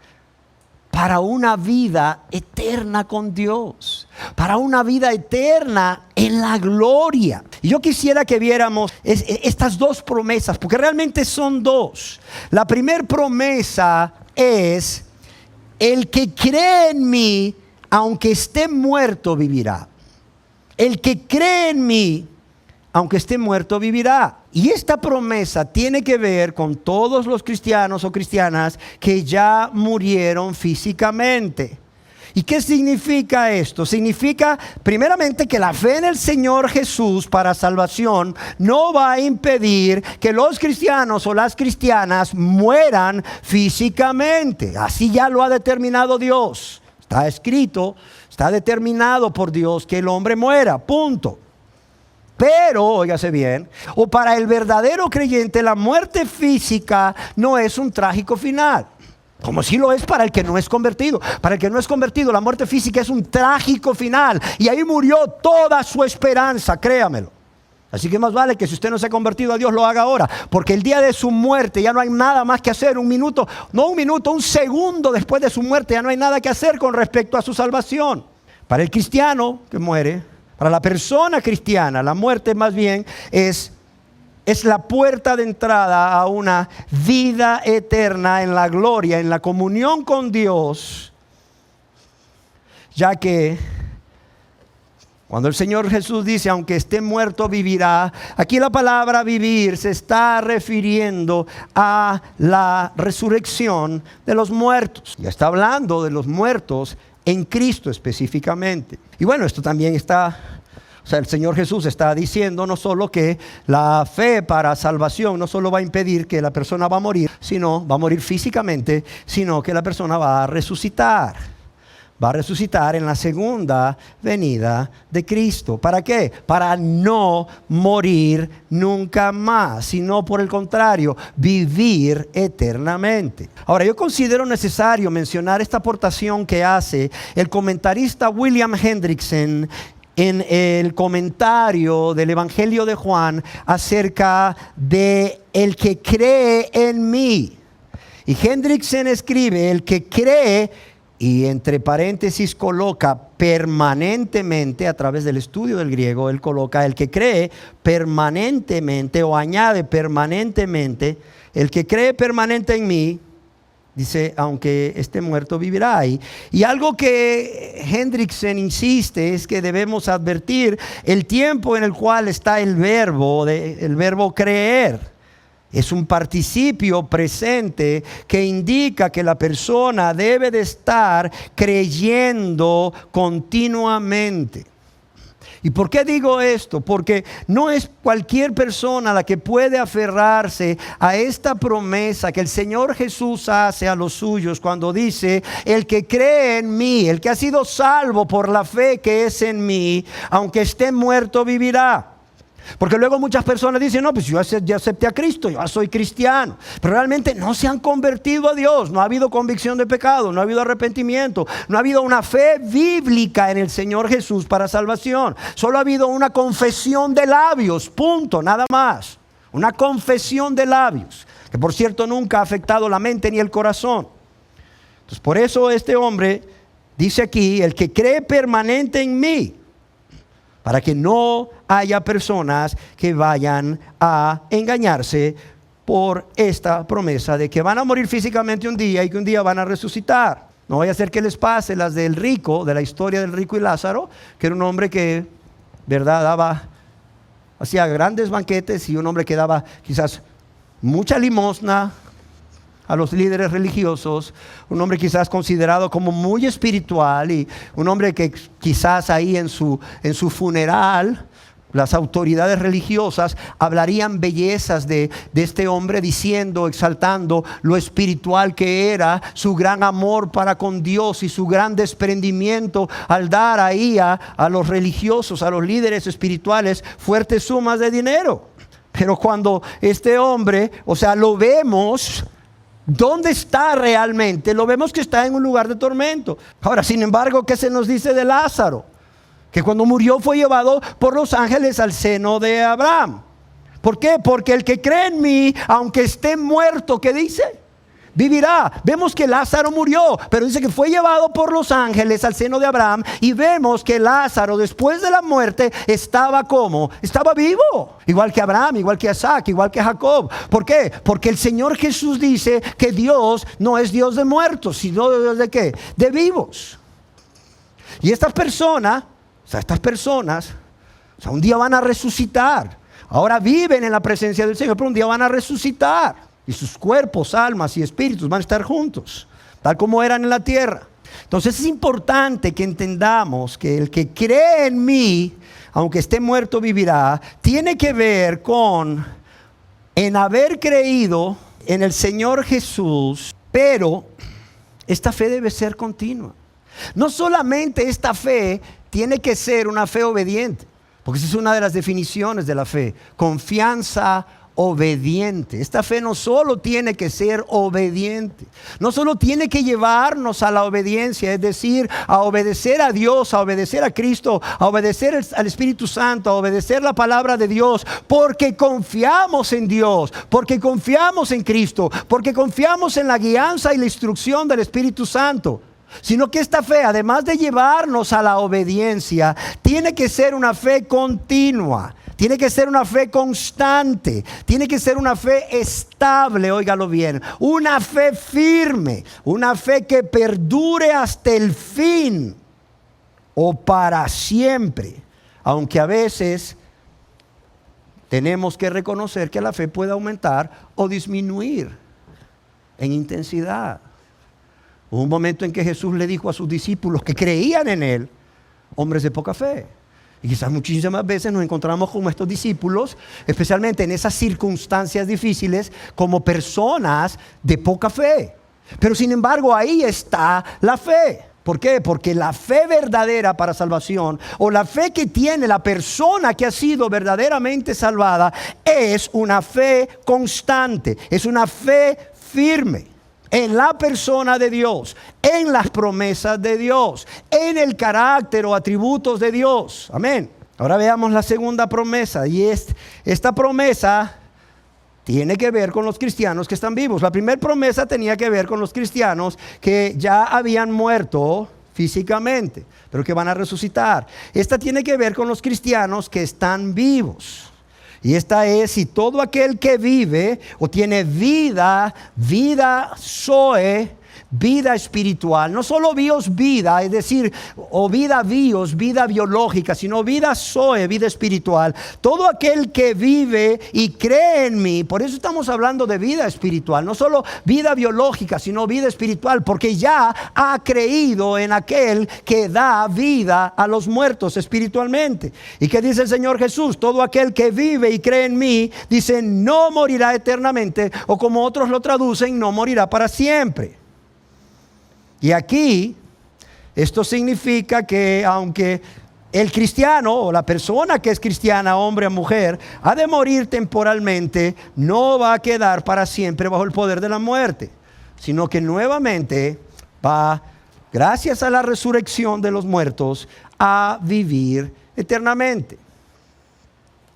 para una vida eterna con Dios, para una vida eterna en la gloria. Y yo quisiera que viéramos estas dos promesas, porque realmente son dos. La primera promesa es: el que cree en mí, aunque esté muerto, vivirá. El que cree en mí, aunque esté muerto, vivirá. Y esta promesa tiene que ver con todos los cristianos o cristianas que ya murieron físicamente. ¿Y qué significa esto? Significa primeramente que la fe en el Señor Jesús para salvación no va a impedir que los cristianos o las cristianas mueran físicamente. Así ya lo ha determinado Dios. Está escrito, está determinado por Dios que el hombre muera, punto. Pero, óigase bien, o para el verdadero creyente la muerte física no es un trágico final, como si lo es para el que no es convertido. Para el que no es convertido, la muerte física es un trágico final, y ahí murió toda su esperanza, créamelo. Así que más vale que si usted no se ha convertido a Dios, lo haga ahora, porque el día de su muerte ya no hay nada más que hacer. Un segundo después de su muerte ya no hay nada que hacer con respecto a su salvación. Para el cristiano que muere, para la persona cristiana, la muerte más bien es la puerta de entrada a una vida eterna en la gloria, en la comunión con Dios, ya que cuando el Señor Jesús dice, aunque esté muerto, vivirá, aquí la palabra vivir se está refiriendo a la resurrección de los muertos. Ya está hablando de los muertos en Cristo específicamente. Y bueno, esto también el Señor Jesús está diciendo no solo que la fe para salvación no solo va a impedir que la persona va a morir físicamente, sino que la persona va a resucitar. Va a resucitar en la segunda venida de Cristo. ¿Para qué? Para no morir nunca más, sino por el contrario, vivir eternamente. Ahora, yo considero necesario mencionar esta aportación que hace el comentarista William Hendrickson en el comentario del Evangelio de Juan acerca de el que cree en mí. Y Hendrickson escribe: el que cree Y entre paréntesis coloca permanentemente, a través del estudio del griego, él coloca el que cree permanentemente, o añade permanentemente, el que cree permanente en mí, dice, aunque esté muerto, vivirá. Y algo que Hendrickson insiste es que debemos advertir el tiempo en el cual está el verbo creer. Es un participio presente que indica que la persona debe de estar creyendo continuamente. ¿Y por qué digo esto? Porque no es cualquier persona la que puede aferrarse a esta promesa que el Señor Jesús hace a los suyos cuando dice: el que cree en mí, el que ha sido salvo por la fe que es en mí, aunque esté muerto, vivirá. Porque luego muchas personas dicen: no, pues yo ya acepté a Cristo, yo ya soy cristiano. Pero realmente no se han convertido a Dios. No ha habido convicción de pecado, no ha habido arrepentimiento, no ha habido una fe bíblica en el Señor Jesús para salvación. Solo ha habido una confesión de labios, punto, nada más. Una confesión de labios, que por cierto nunca ha afectado la mente ni el corazón. Entonces por eso este hombre dice aquí: el que cree permanente en mí, para que no haya personas que vayan a engañarse por esta promesa de que van a morir físicamente un día y que un día van a resucitar. No vaya a ser que les pase las del rico, de la historia del rico y Lázaro, que era un hombre que, ¿verdad?, hacía grandes banquetes, y un hombre que daba quizás mucha limosna a los líderes religiosos, un hombre quizás considerado como muy espiritual, y un hombre que quizás ahí en su funeral las autoridades religiosas hablarían bellezas de este hombre, diciendo, exaltando lo espiritual que era, su gran amor para con Dios y su gran desprendimiento al dar ahí a los religiosos, a los líderes espirituales, fuertes sumas de dinero. Pero cuando este hombre, o sea, lo vemos, ¿dónde está realmente? Lo vemos que está en un lugar de tormento. Ahora, sin embargo, ¿qué se nos dice de Lázaro? Que cuando murió fue llevado por los ángeles al seno de Abraham. ¿Por qué? Porque el que cree en mí, aunque esté muerto, ¿qué dice? Vivirá. Vemos que Lázaro murió, pero dice que fue llevado por los ángeles al seno de Abraham. Y vemos que Lázaro, después de la muerte, estaba ¿cómo? Estaba vivo. Igual que Abraham, igual que Isaac, igual que Jacob. ¿Por qué? Porque el Señor Jesús dice que Dios no es Dios de muertos, sino Dios de ¿qué? De vivos. Y estas personas, un día van a resucitar. Ahora viven en la presencia del Señor, pero un día van a resucitar. Y sus cuerpos, almas y espíritus van a estar juntos, tal como eran en la tierra. Entonces es importante que entendamos que el que cree en mí, aunque esté muerto, vivirá. Tiene que ver con en haber creído en el Señor Jesús, pero esta fe debe ser continua. No solamente esta fe tiene que ser una fe obediente, porque esa es una de las definiciones de la fe: confianza obediente. Esta fe no solo tiene que ser obediente, no solo tiene que llevarnos a la obediencia, es decir, a obedecer a Dios, a obedecer a Cristo, a obedecer al Espíritu Santo, a obedecer la palabra de Dios, porque confiamos en Dios, porque confiamos en Cristo, porque confiamos en la guianza y la instrucción del Espíritu Santo. Sino que esta fe, además de llevarnos a la obediencia, tiene que ser una fe continua, tiene que ser una fe constante, tiene que ser una fe estable, óigalo bien, una fe firme, una fe que perdure hasta el fin o para siempre. Aunque a veces tenemos que reconocer que la fe puede aumentar o disminuir en intensidad. Hubo un momento en que Jesús le dijo a sus discípulos que creían en Él, hombres de poca fe. Y quizás muchísimas veces nos encontramos con estos discípulos, especialmente en esas circunstancias difíciles, como personas de poca fe. Pero sin embargo, ahí está la fe. ¿Por qué? Porque la fe verdadera para salvación, o la fe que tiene la persona que ha sido verdaderamente salvada, es una fe constante, es una fe firme en la persona de Dios, en las promesas de Dios, en el carácter o atributos de Dios. Amén. Ahora veamos la segunda promesa, y esta promesa tiene que ver con los cristianos que están vivos. La primera promesa tenía que ver con los cristianos que ya habían muerto físicamente, pero que van a resucitar. Esta tiene que ver con los cristianos que están vivos. Y esta es: si todo aquel que vive o tiene vida zoe, vida espiritual, no solo bios vida, es decir, o vida bios, vida biológica, sino vida zoe, vida espiritual. Todo aquel que vive y cree en mí, por eso estamos hablando de vida espiritual, no solo vida biológica, sino vida espiritual, porque ya ha creído en aquel que da vida a los muertos espiritualmente. ¿Y qué dice el Señor Jesús? Todo aquel que vive y cree en mí, dice, no morirá eternamente, o como otros lo traducen, no morirá para siempre. Y aquí, esto significa que aunque el cristiano o la persona que es cristiana, hombre o mujer, ha de morir temporalmente, no va a quedar para siempre bajo el poder de la muerte, sino que nuevamente va, gracias a la resurrección de los muertos, a vivir eternamente.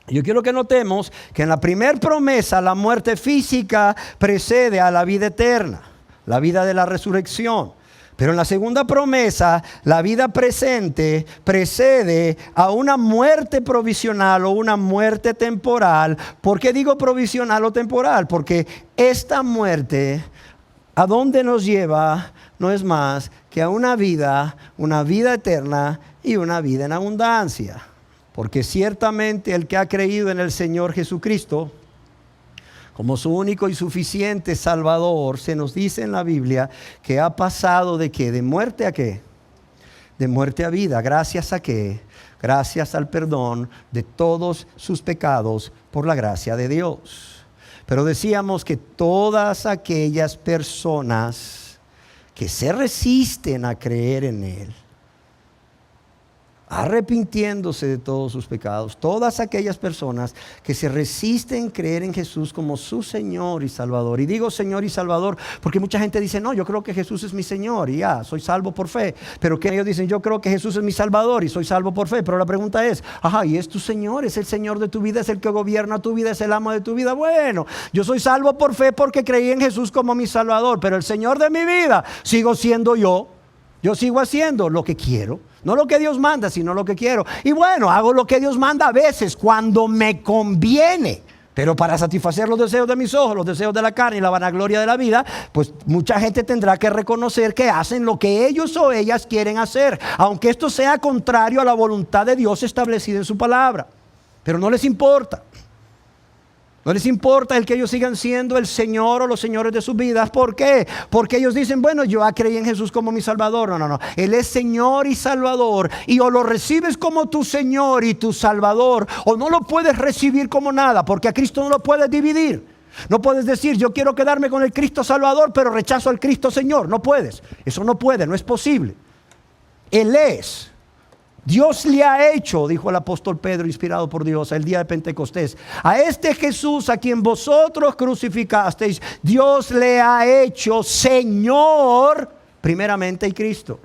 Yo quiero que notemos que en la primera promesa la muerte física precede a la vida eterna, la vida de la resurrección. Pero en la segunda promesa, la vida presente precede a una muerte provisional o una muerte temporal. ¿Por qué digo provisional o temporal? Porque esta muerte, ¿a dónde nos lleva? No es más que a una vida eterna y una vida en abundancia. Porque ciertamente el que ha creído en el Señor Jesucristo como su único y suficiente Salvador, se nos dice en la Biblia que ha pasado ¿de qué? ¿De muerte a qué? De muerte a vida. ¿Gracias a qué? Gracias al perdón de todos sus pecados por la gracia de Dios. Pero decíamos que todas aquellas personas que se resisten a creer en Él, arrepintiéndose de todos sus pecados, todas aquellas personas que se resisten a creer en Jesús como su Señor y Salvador. Y digo Señor y Salvador porque mucha gente dice, no, yo creo que Jesús es mi Señor y ya, soy salvo por fe. Pero que ellos dicen, yo creo que Jesús es mi Salvador y soy salvo por fe. Pero la pregunta es, ¿y es tu Señor? ¿Es el Señor de tu vida? ¿Es el que gobierna tu vida? ¿Es el amo de tu vida? Bueno, yo soy salvo por fe porque creí en Jesús como mi Salvador, pero el Señor de mi vida sigo siendo yo. Yo sigo haciendo lo que quiero, no lo que Dios manda, sino lo que quiero. Y bueno, hago lo que Dios manda a veces cuando me conviene. Pero para satisfacer los deseos de mis ojos, los deseos de la carne y la vanagloria de la vida, pues mucha gente tendrá que reconocer que hacen lo que ellos o ellas quieren hacer, aunque esto sea contrario a la voluntad de Dios establecida en su palabra. Pero no les importa. No les importa el que ellos sigan siendo el Señor o los señores de sus vidas. ¿Por qué? Porque ellos dicen, bueno, yo creí en Jesús como mi Salvador. No. Él es Señor y Salvador. Y o lo recibes como tu Señor y tu Salvador, o no lo puedes recibir como nada, porque a Cristo no lo puedes dividir. No puedes decir, yo quiero quedarme con el Cristo Salvador, pero rechazo al Cristo Señor. No puedes. Eso no puede, no es posible. Él es. Dios le ha hecho, dijo el apóstol Pedro, inspirado por Dios, el día de Pentecostés, a este Jesús a quien vosotros crucificasteis, Dios le ha hecho Señor primeramente y Cristo.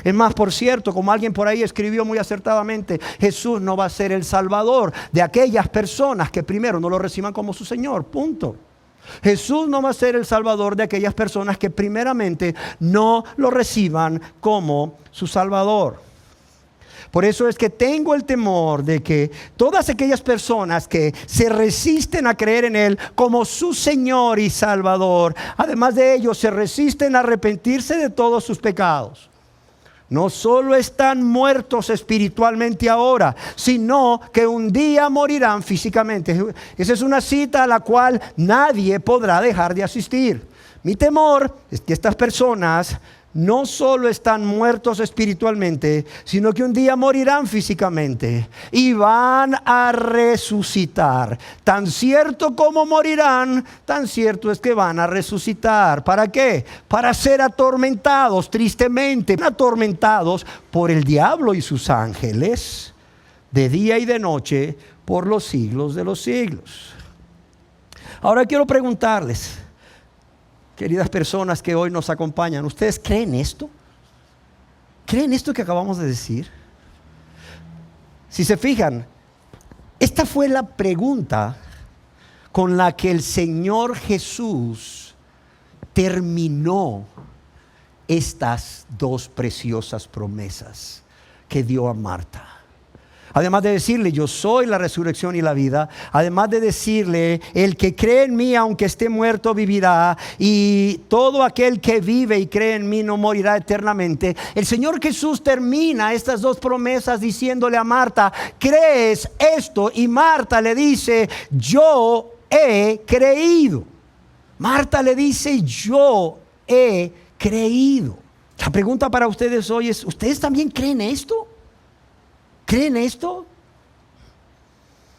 Es más, por cierto, como alguien por ahí escribió muy acertadamente, Jesús no va a ser el Salvador de aquellas personas que primero no lo reciban como su Señor, punto. Jesús no va a ser el Salvador de aquellas personas que primeramente no lo reciban como su Salvador. Por eso es que tengo el temor de que todas aquellas personas que se resisten a creer en Él como su Señor y Salvador, además de ello se resisten a arrepentirse de todos sus pecados. No solo están muertos espiritualmente ahora, sino que un día morirán físicamente. Esa es una cita a la cual nadie podrá dejar de asistir. Mi temor es que estas personas no solo están muertos espiritualmente, sino que un día morirán físicamente y van a resucitar. Tan cierto como morirán, tan cierto es que van a resucitar. ¿Para qué? Para ser atormentados, tristemente, atormentados por el diablo y sus ángeles, de día y de noche, por los siglos de los siglos. Ahora quiero preguntarles, queridas personas que hoy nos acompañan, ¿ustedes creen esto? ¿Creen esto que acabamos de decir? Si se fijan, esta fue la pregunta con la que el Señor Jesús terminó estas dos preciosas promesas que dio a Marta. Además de decirle, yo soy la resurrección y la vida. Además de decirle, el que cree en mí, aunque esté muerto, vivirá. Y todo aquel que vive y cree en mí no morirá eternamente. El Señor Jesús termina estas dos promesas diciéndole a Marta, ¿crees esto? Y Marta le dice, yo he creído. Marta le dice, yo he creído. La pregunta para ustedes hoy es, ¿ustedes también creen esto? ¿Creen esto?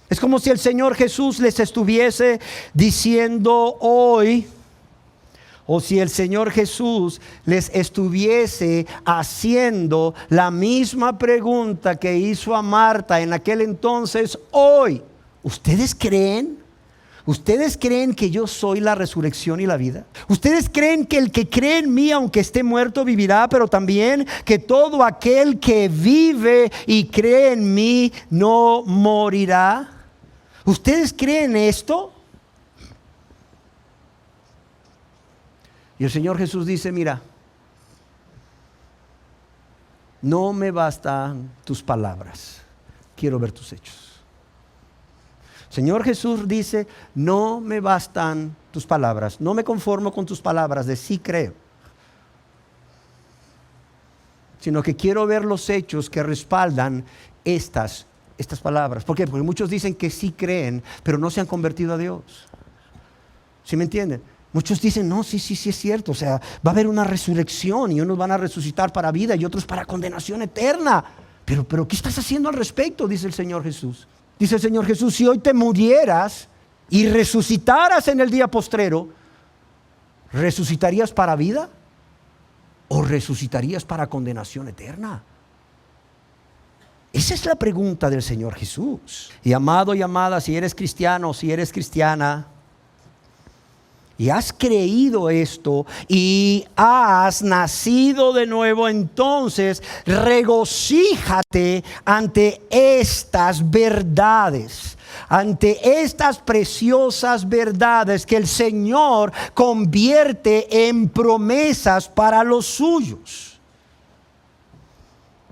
Es como si el Señor Jesús les estuviese diciendo hoy, o si el Señor Jesús les estuviese haciendo la misma pregunta que hizo a Marta en aquel entonces, hoy. ¿Ustedes creen? ¿Ustedes creen que yo soy la resurrección y la vida? ¿Ustedes creen que el que cree en mí, aunque esté muerto, vivirá? Pero también que todo aquel que vive y cree en mí no morirá. ¿Ustedes creen esto? Y el Señor Jesús dice, mira, no me bastan tus palabras, quiero ver tus hechos. Señor Jesús dice, no me bastan tus palabras, no me conformo con tus palabras de sí creo, sino que quiero ver los hechos que respaldan estas palabras. ¿Por qué? Porque muchos dicen que sí creen, pero no se han convertido a Dios. ¿Sí me entienden? Muchos dicen, no, sí es cierto, o sea, va a haber una resurrección y unos van a resucitar para vida y otros para condenación eterna. Pero ¿qué estás haciendo al respecto? Dice el Señor Jesús. Dice el Señor Jesús, si hoy te murieras y resucitaras en el día postrero, ¿resucitarías para vida o resucitarías para condenación eterna? Esa es la pregunta del Señor Jesús. Y amado y amada, si eres cristiano, si eres cristiana, y has creído esto y has nacido de nuevo, entonces regocíjate ante estas verdades, ante estas preciosas verdades que el Señor convierte en promesas para los suyos.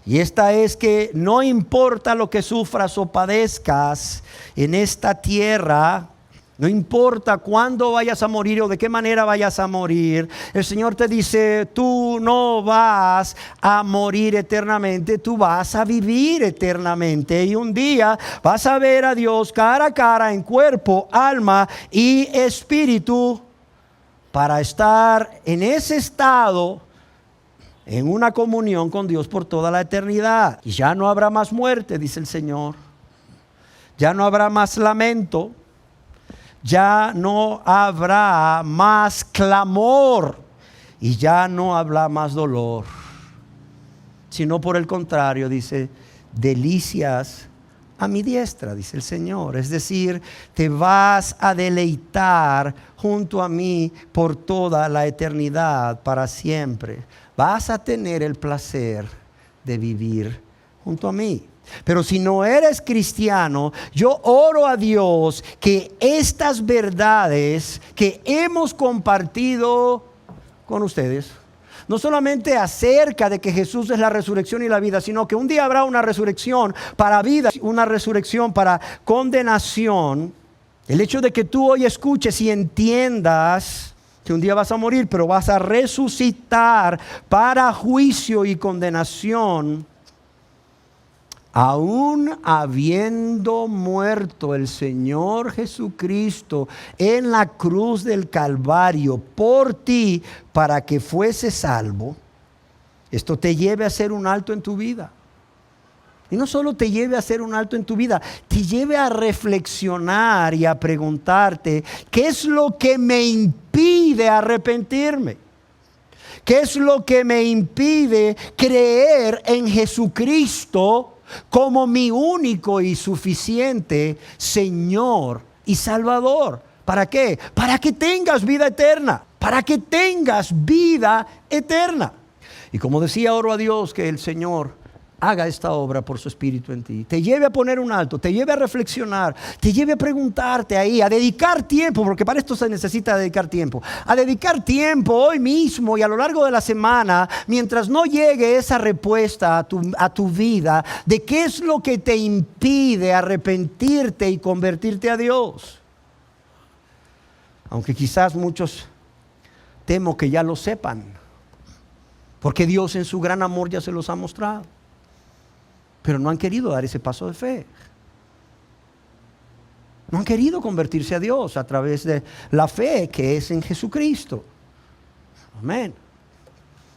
Y esta es que no importa lo que sufras o padezcas en esta tierra, no importa cuándo vayas a morir o de qué manera vayas a morir, el Señor te dice, tú no vas a morir eternamente, tú vas a vivir eternamente. Y un día vas a ver a Dios cara a cara en cuerpo, alma y espíritu, para estar en ese estado, en una comunión con Dios por toda la eternidad. Y ya no habrá más muerte, dice el Señor. Ya no habrá más lamento. Ya no habrá más clamor y ya no habrá más dolor, sino por el contrario, dice, delicias a mi diestra, dice el Señor. Es decir, te vas a deleitar junto a mí por toda la eternidad, para siempre. Vas a tener el placer de vivir junto a mí. Pero si no eres cristiano, yo oro a Dios que estas verdades que hemos compartido con ustedes, no solamente acerca de que Jesús es la resurrección y la vida, sino que un día habrá una resurrección para vida, una resurrección para condenación. El hecho de que tú hoy escuches y entiendas que un día vas a morir, pero vas a resucitar para juicio y condenación, aún habiendo muerto el Señor Jesucristo en la cruz del Calvario por ti para que fuese salvo, esto te lleve a hacer un alto en tu vida. Y no solo te lleve a hacer un alto en tu vida, te lleve a reflexionar y a preguntarte, ¿qué es lo que me impide arrepentirme? ¿Qué es lo que me impide creer en Jesucristo como mi único y suficiente Señor y Salvador? ¿Para qué? Para que tengas vida eterna. Para que tengas vida eterna. Y como decía, oro a Dios que el Señor haga esta obra por su Espíritu en ti. Te lleve a poner un alto, te lleve a reflexionar, te lleve a preguntarte ahí, a dedicar tiempo, porque para esto se necesita dedicar tiempo. A dedicar tiempo hoy mismo y a lo largo de la semana, mientras no llegue esa respuesta a tu vida, de qué es lo que te impide arrepentirte y convertirte a Dios. Aunque quizás muchos temo que ya lo sepan, porque Dios en su gran amor ya se los ha mostrado. Pero no han querido dar ese paso de fe. No han querido convertirse a Dios a través de la fe que es en Jesucristo. Amén.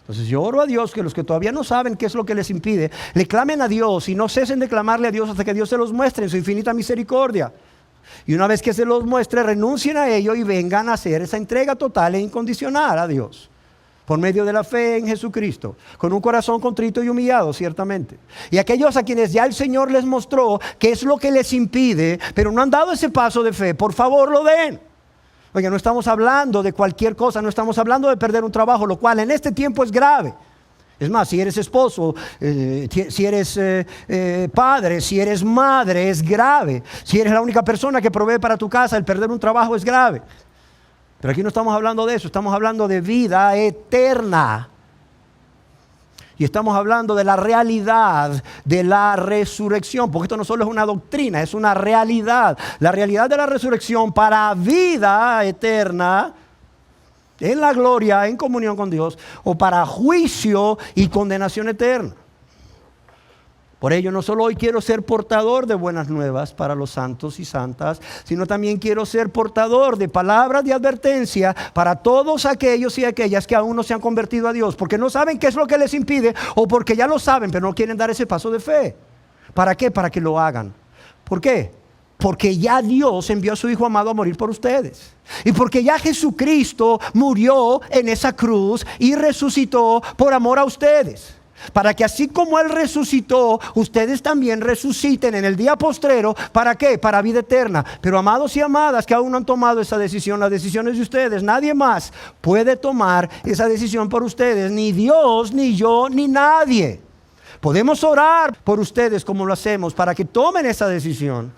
Entonces yo oro a Dios que los que todavía no saben qué es lo que les impide, le clamen a Dios y no cesen de clamarle a Dios hasta que Dios se los muestre en su infinita misericordia. Y una vez que se los muestre, renuncien a ello y vengan a hacer esa entrega total e incondicional a Dios. Por medio de la fe en Jesucristo, con un corazón contrito y humillado, ciertamente. Y aquellos a quienes ya el Señor les mostró qué es lo que les impide, pero no han dado ese paso de fe, por favor lo den. Oiga, no estamos hablando de cualquier cosa, no estamos hablando de perder un trabajo, lo cual en este tiempo es grave. Es más, si eres esposo, si eres padre, si eres madre, es grave. Si eres la única persona que provee para tu casa, el perder un trabajo es grave. Pero aquí no estamos hablando de eso, estamos hablando de vida eterna. Y estamos hablando de la realidad de la resurrección, porque esto no solo es una doctrina, es una realidad. La realidad de la resurrección para vida eterna, en la gloria, en comunión con Dios, o para juicio y condenación eterna. Por ello, no solo hoy quiero ser portador de buenas nuevas para los santos y santas, sino también quiero ser portador de palabras de advertencia para todos aquellos y aquellas que aún no se han convertido a Dios, porque no saben qué es lo que les impide, o porque ya lo saben, pero no quieren dar ese paso de fe. ¿Para qué? Para que lo hagan. ¿Por qué? Porque ya Dios envió a su Hijo amado a morir por ustedes. Y porque ya Jesucristo murió en esa cruz y resucitó por amor a ustedes. Para que así como Él resucitó, ustedes también resuciten en el día postrero. ¿Para qué? Para vida eterna. Pero amados y amadas que aún no han tomado esa decisión, las decisiones de ustedes, nadie más puede tomar esa decisión por ustedes. Ni Dios, ni yo, ni nadie. Podemos orar por ustedes como lo hacemos para que tomen esa decisión.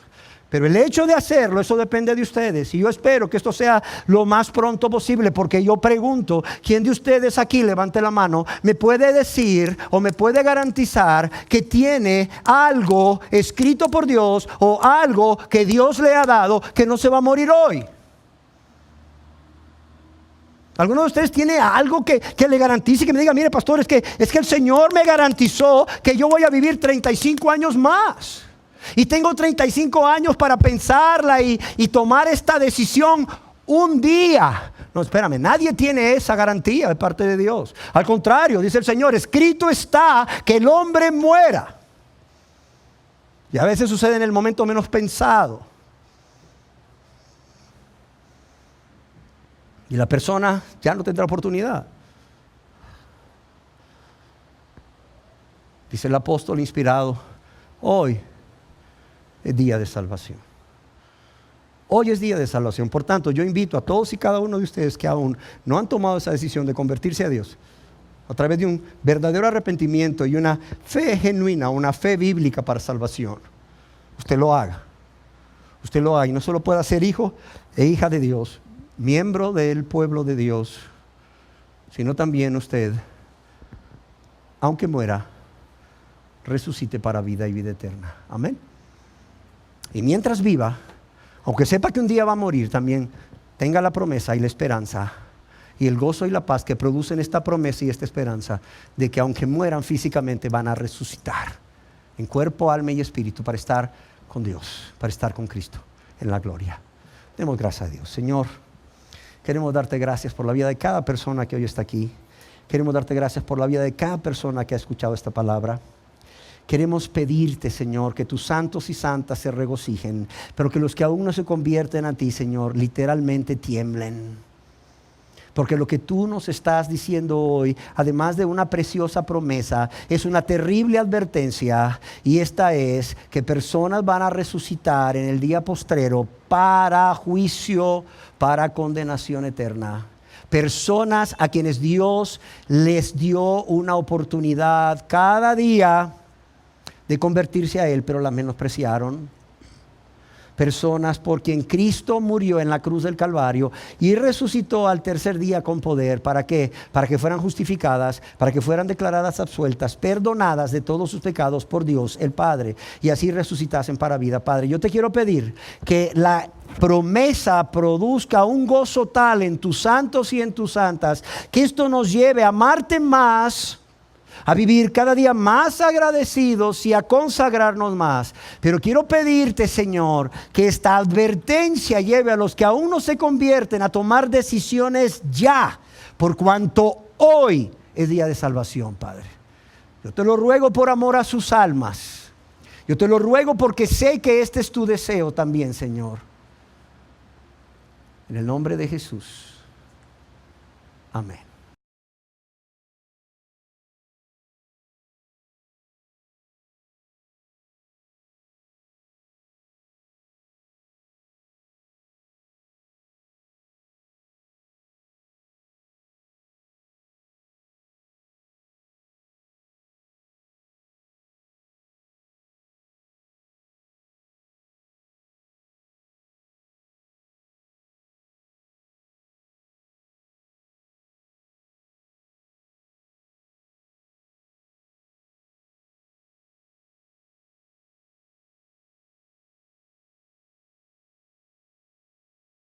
Pero el hecho de hacerlo, eso depende de ustedes. Y yo espero que esto sea lo más pronto posible, porque yo pregunto, ¿quién de ustedes aquí, levante la mano, me puede decir o me puede garantizar que tiene algo escrito por Dios o algo que Dios le ha dado que no se va a morir hoy? ¿Alguno de ustedes tiene algo que le garantice, que me diga, mire pastor, es que el Señor me garantizó que yo voy a vivir 35 años más? Y tengo 35 años para pensarla y tomar esta decisión un día. No, espérame, nadie tiene esa garantía de parte de Dios. Al contrario, dice el Señor, escrito está que el hombre muera. Y a veces sucede en el momento menos pensado. Y la persona ya no tendrá oportunidad. Dice el apóstol inspirado, hoy es día de salvación. Hoy es día de salvación. Por tanto, yo invito a todos y cada uno de ustedes que aún no han tomado esa decisión de convertirse a Dios, a través de un verdadero arrepentimiento y una fe genuina, una fe bíblica para salvación, usted lo haga. Usted lo haga y no solo pueda ser hijo e hija de Dios, miembro del pueblo de Dios, sino también usted, aunque muera, resucite para vida y vida eterna. Amén. Y mientras viva, aunque sepa que un día va a morir, también tenga la promesa y la esperanza y el gozo y la paz que producen esta promesa y esta esperanza de que aunque mueran físicamente van a resucitar en cuerpo, alma y espíritu para estar con Dios, para estar con Cristo en la gloria. Demos gracias a Dios. Señor, queremos darte gracias por la vida de cada persona que hoy está aquí. Queremos darte gracias por la vida de cada persona que ha escuchado esta palabra. Queremos pedirte, Señor, que tus santos y santas se regocijen, pero que los que aún no se convierten a ti, Señor, literalmente tiemblen. Porque lo que tú nos estás diciendo hoy, además de una preciosa promesa, es una terrible advertencia, y esta es que personas van a resucitar en el día postrero para juicio, para condenación eterna. Personas a quienes Dios les dio una oportunidad cada día de convertirse a Él, pero la menospreciaron. Personas por quien Cristo murió en la cruz del Calvario y resucitó al tercer día con poder. ¿Para qué? Para que fueran justificadas, para que fueran declaradas absueltas, perdonadas de todos sus pecados por Dios el Padre, y así resucitasen para vida. Padre, yo te quiero pedir que la promesa produzca un gozo tal en tus santos y en tus santas, que esto nos lleve a amarte más, a vivir cada día más agradecidos y a consagrarnos más. Pero quiero pedirte, Señor, que esta advertencia lleve a los que aún no se convierten a tomar decisiones ya, por cuanto hoy es día de salvación, Padre. Yo te lo ruego por amor a sus almas. Yo te lo ruego porque sé que este es tu deseo también, Señor. En el nombre de Jesús. Amén.